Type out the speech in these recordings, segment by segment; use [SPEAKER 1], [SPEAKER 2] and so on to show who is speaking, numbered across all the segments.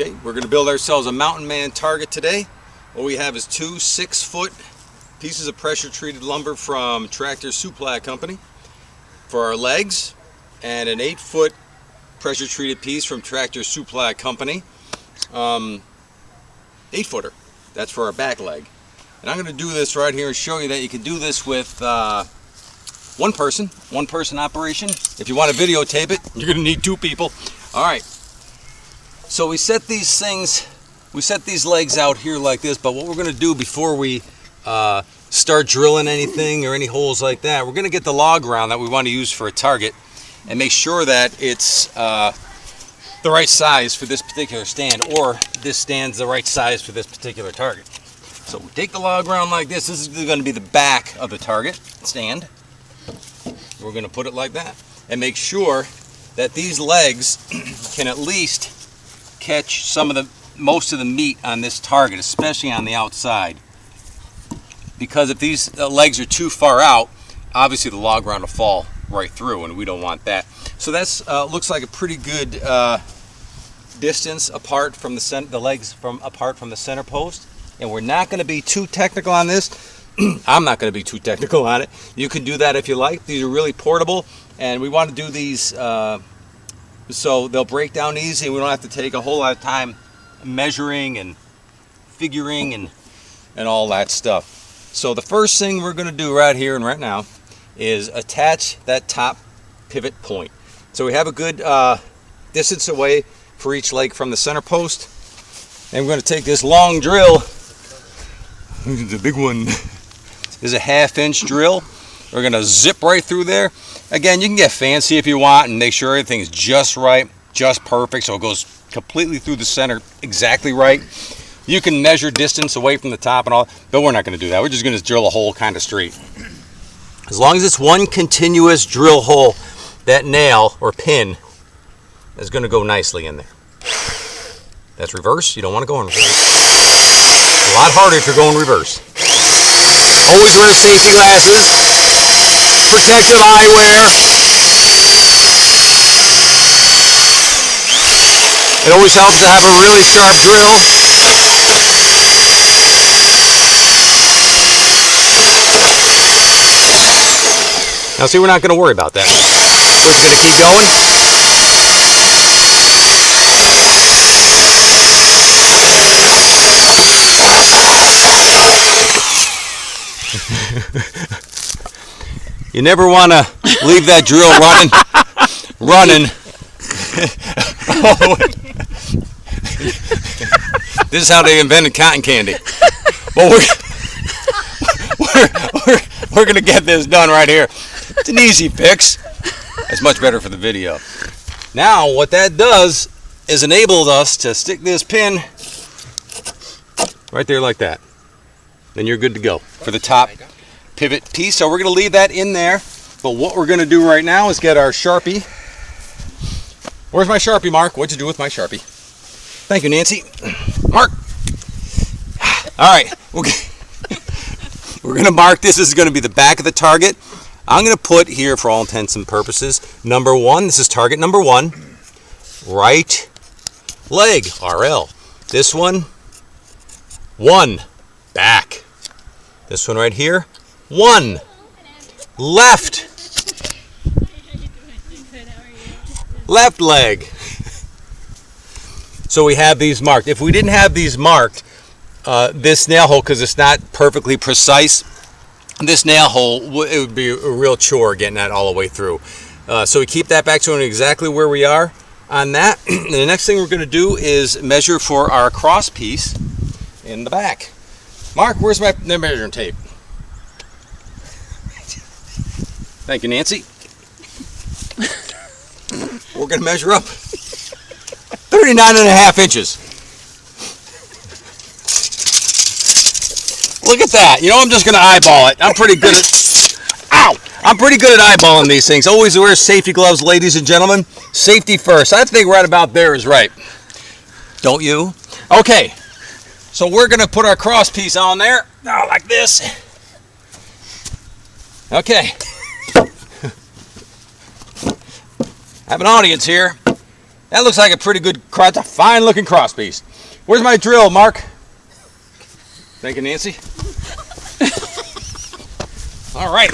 [SPEAKER 1] Okay, we're going to build ourselves a mountain man target today. What we have is two 6-foot pieces of pressure treated lumber from Tractor Supply Company for our legs, and an 8-foot pressure treated piece from Tractor Supply Company, 8-footer. That's for our back leg. And I'm going to do this right here and show you that you can do this with one person operation. If you want to videotape it, you're going to need 2 people. All right. So we set these legs out here like this, but what we're going to do before we start drilling anything or any holes like that, we're going to get the log round that we want to use for a target and make sure that it's the right size for this particular stand, or this stand's the right size for this particular target. So we take the log round like this. This is going to be the back of the target stand. We're going to put it like that and make sure that these legs can at least catch most of the meat on this target, especially on the outside. Because if these legs are too far out, obviously the log round will fall right through, and we don't want that. So that's looks like a pretty good distance apart from the legs apart from the center post. And we're not going to be too technical on this. I'm not going to be too technical on it. You can do that if you like. These are really portable, and we want to do these so they'll break down easy. We don't have to take a whole lot of time measuring and figuring and all that stuff. So the first thing we're going to do right here and right now is attach that top pivot point. So we have a good distance away for each leg from the center post, and we're going to take this long drill. The big one is a 1/2-inch drill. We're going to zip right through there. Again, you can get fancy if you want and make sure everything's just right, just perfect, so it goes completely through the center exactly right. You can measure distance away from the top and all, but we're not going to do that. We're just going to drill a hole kind of straight. As long as it's one continuous drill hole, that nail or pin is going to go nicely in there. That's reverse. You don't want to go in reverse. A lot harder if you're going reverse. Always wear safety glasses. Protective eyewear. It always helps to have a really sharp drill. Now see, we're not going to worry about that. We're just going to keep going. You never want to leave that drill running. This is how they invented cotton candy. But we're going to get this done right here. It's an easy fix. That's much better for the video. Now what that does is enables us to stick this pin right there like that. Then you're good to go for the top pivot piece. So we're going to leave that in there. But what we're going to do right now is get our Sharpie. Where's my Sharpie, Mark? What'd you do with my Sharpie? Thank you, Nancy. Mark. All right. We're going to mark this. This is going to be the back of the target. I'm going to put here, for all intents and purposes, number 1. This is target number 1. Right leg, RL. This one, 1. Back. This one right here, 1. Left. Left leg. So we have these marked. If we didn't have these marked, this nail hole, because it's not perfectly precise, this nail hole, it would be a real chore getting that all the way through. So we keep that back to exactly where we are on that. And the next thing we're going to do is measure for our cross piece in the back. Mark, where's my measuring tape? Thank you, Nancy. We're going to measure up 39.5 inches. Look at that. You know, I'm just going to eyeball it. I'm pretty good at... Ow! I'm pretty good at eyeballing these things. Always wear safety gloves, ladies and gentlemen. Safety first. I think right about there is right. Don't you? Okay. So we're going to put our cross piece on there. Oh, like this. Okay. I have an audience here. That looks like a pretty good cross, a fine looking cross piece. Where's my drill, Mark? Thank you, Nancy. All right.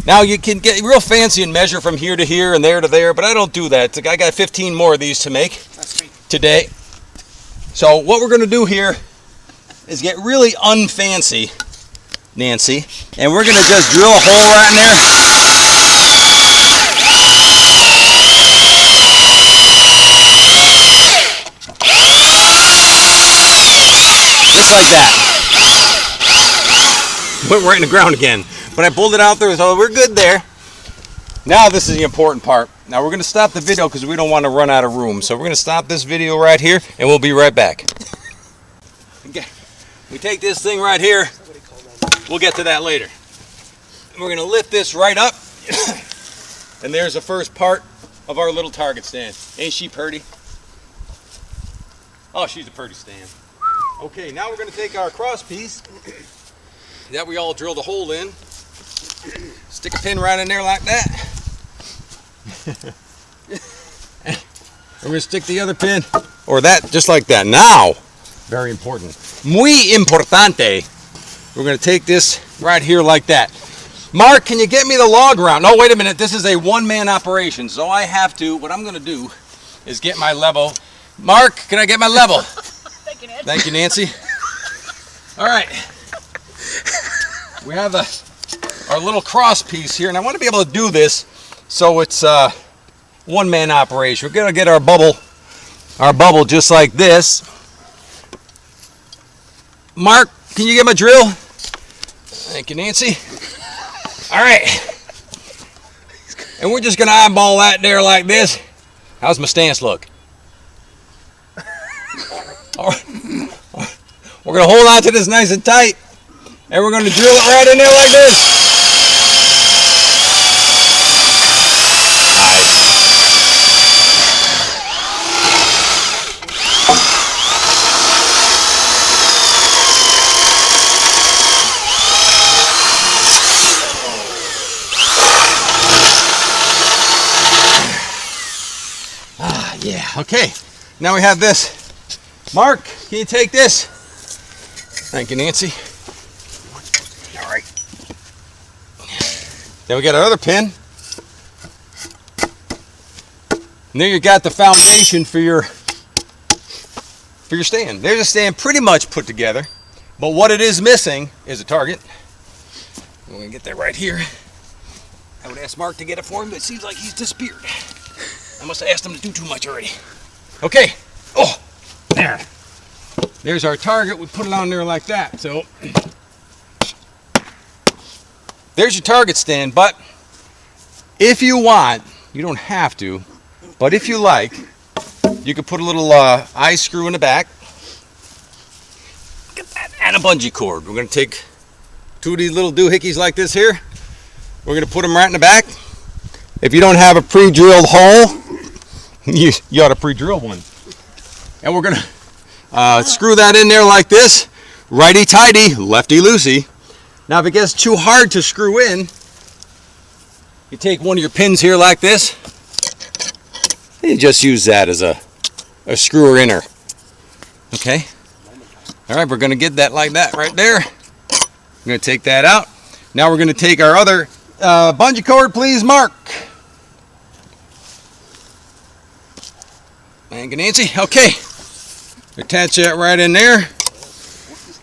[SPEAKER 1] Now you can get real fancy and measure from here to here and there to there, but I don't do that. I got 15 more of these to make today. So what we're going to do here is get really unfancy, Nancy, and we're going to just drill a hole right in there. Just like that. Went right in the ground again. But I pulled it out there, so we're good there. Now this is the important part. Now we're going to stop the video because we don't want to run out of room. So we're going to stop this video right here, and we'll be right back. Okay. We take this thing right here. We'll get to that later. And we're going to lift this right up. And there's the first part of our little target stand. Ain't she pretty? Oh, she's a pretty stand. Okay, now we're going to take our cross piece that we all drilled a hole in. Stick a pin right in there like that. We're going to stick the other pin, or that, just like that. Now, very important, muy importante, we're going to take this right here like that. Mark, can you get me the log around? No, wait a minute, this is a one-man operation, so I have to, what I'm going to do is get my level. Mark, can I get my level?
[SPEAKER 2] Thank you, Nancy.
[SPEAKER 1] Thank you, Nancy. All right. We have our little cross piece here, and I want to be able to do this so it's a one-man operation. We're going to get our bubble just like this. Mark, can you get my drill? Thank you, Nancy. All right. And we're just going to eyeball that there like this. How's my stance look? All right. We're going to hold on to this nice and tight, and we're going to drill it right in there like this. Yeah, okay. Now we have this. Mark, can you take this? Thank you, Nancy. All right. Then we got our other pin. And there you got the foundation for your stand. There's a stand pretty much put together, but what it is missing is a target. We're gonna get that right here. I would ask Mark to get it for him, but it seems like he's disappeared. I must have asked him to do too much already. Okay. Oh, there. There's our target. We put it on there like that. So there's your target stand. But if you want, you don't have to, but if you like, you could put a little eye screw in the back and a bungee cord. We're going to take two of these little doohickeys like this here. We're going to put them right in the back. If you don't have a pre-drilled hole, you ought to pre-drill one. And we're going to screw that in there like this. Righty-tighty, lefty-loosey. Now if it gets too hard to screw in, you take one of your pins here like this. And you just use that as a screwer inner. Okay? All right, we're going to get that like that right there. I'm going to take that out. Now we're going to take our other bungee cord, please, Mark. Thank you, Nancy. Okay. Attach that right in there.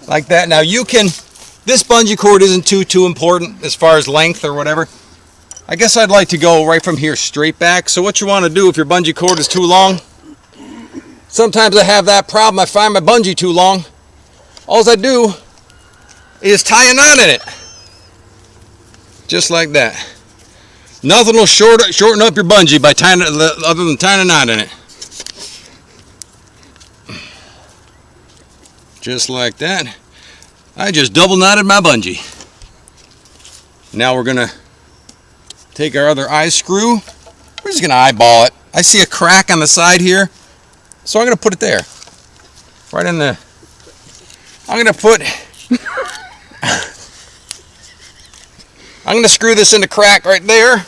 [SPEAKER 1] Like that. Now you can, this bungee cord isn't too important as far as length or whatever. I guess I'd like to go right from here straight back. So what you want to do if your bungee cord is too long, sometimes I have that problem. I find my bungee too long. All I do is tie a knot in it. Just like that. Nothing will shorten up your bungee by tying it, other than tying a knot in it. Just like that. I just double knotted my bungee. Now we're gonna take our other eye screw. We're just gonna eyeball it. I see a crack on the side here, so I'm gonna put it there. Right in the, I'm gonna screw this in the crack right there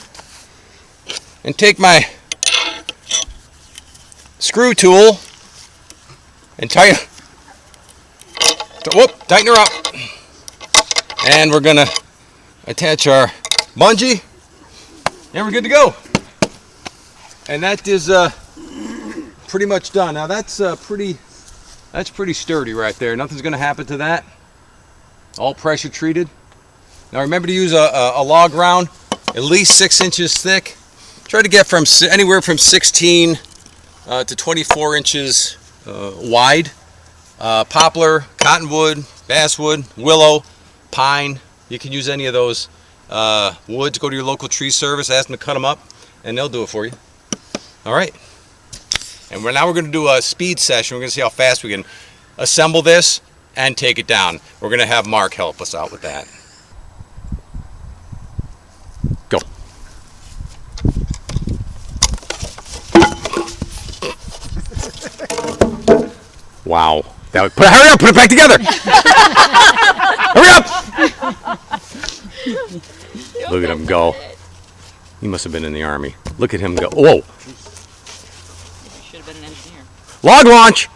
[SPEAKER 1] and take my screw tool and tighten her up. And we're gonna attach our bungee, and we're good to go. And that is pretty much done. Now that's pretty sturdy right there. Nothing's gonna happen to that. All pressure treated. Now remember to use a log round, at least 6 inches thick. Try to get from anywhere from 16 to 24 inches wide. Poplar, cottonwood, basswood, willow, pine. You can use any of those woods. Go to your local tree service, ask them to cut them up, and they'll do it for you. All right. And now we're going to do a speed session. We're going to see how fast we can assemble this and take it down. We're going to have Mark help us out with that. Go. Wow. Hurry up, put it back together. Hurry up. Look at him go. He must have been in the Army. Look at him go. Whoa.
[SPEAKER 2] You should have been an engineer.
[SPEAKER 1] Log launch.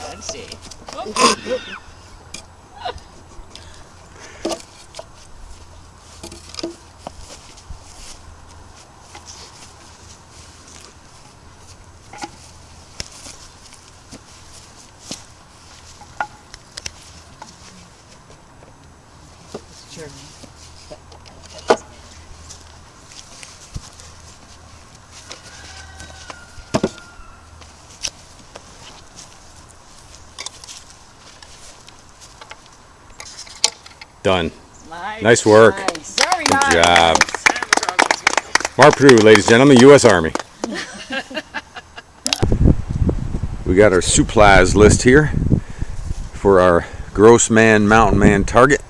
[SPEAKER 2] Let's see.
[SPEAKER 1] Done. Nice work.
[SPEAKER 2] Nice. Very
[SPEAKER 1] Good
[SPEAKER 2] nice.
[SPEAKER 1] job. Mark Purdue, ladies and gentlemen, U.S. Army. We got our supplies list here for our Gross Man Mountain Man target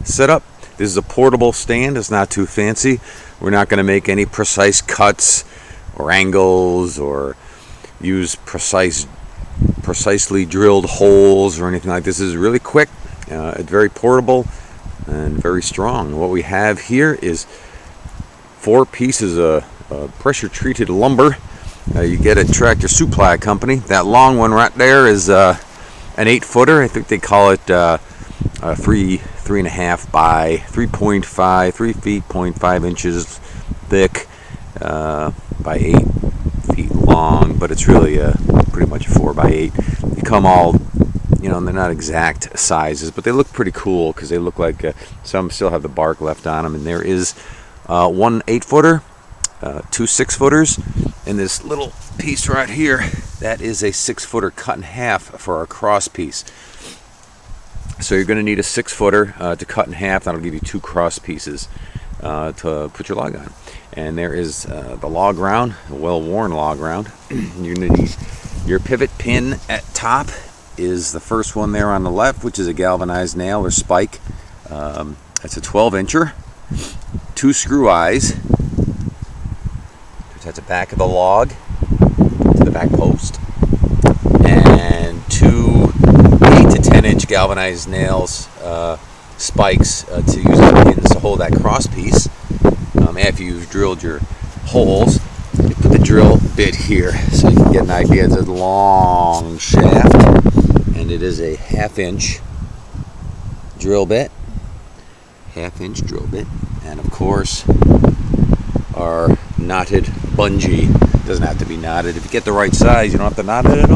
[SPEAKER 1] setup. This is a portable stand. It's not too fancy. We're not going to make any precise cuts or angles or use precisely drilled holes or anything like this. This is really quick. It's very portable and very strong. What we have here is 4 pieces of pressure treated lumber you get at Tractor Supply Company. That long one right there is an 8-footer. I think they call it 3.5 by 3.5, 3 feet, 0.5 inches thick by 8 feet long, but it's really pretty much a 4 by 8. They come all, you know, and they're not exact sizes, but they look pretty cool because they look like some still have the bark left on them. And there is 1 8-footer, 2 6-footers, and this little piece right here, that is a 6-footer cut in half for our cross piece. So you're going to need a 6-footer to cut in half. That'll give you 2 cross pieces to put your log on. And there is the log round, a well-worn log round. You're going to need your pivot pin at top. Is the first one there on the left, which is a galvanized nail or spike. That's a 12-incher. 2 screw eyes. That's the back of the log to the back post. And 2 8 to 10-inch galvanized nails, spikes to use as pins to hold that cross piece. After you've drilled your holes, you put the drill bit here so you can get an idea. It's a long shaft, and it is a 1/2-inch drill bit. 1/2-inch drill bit, and of course our knotted bungee. Doesn't have to be knotted. If you get the right size, you don't have to knot it at all.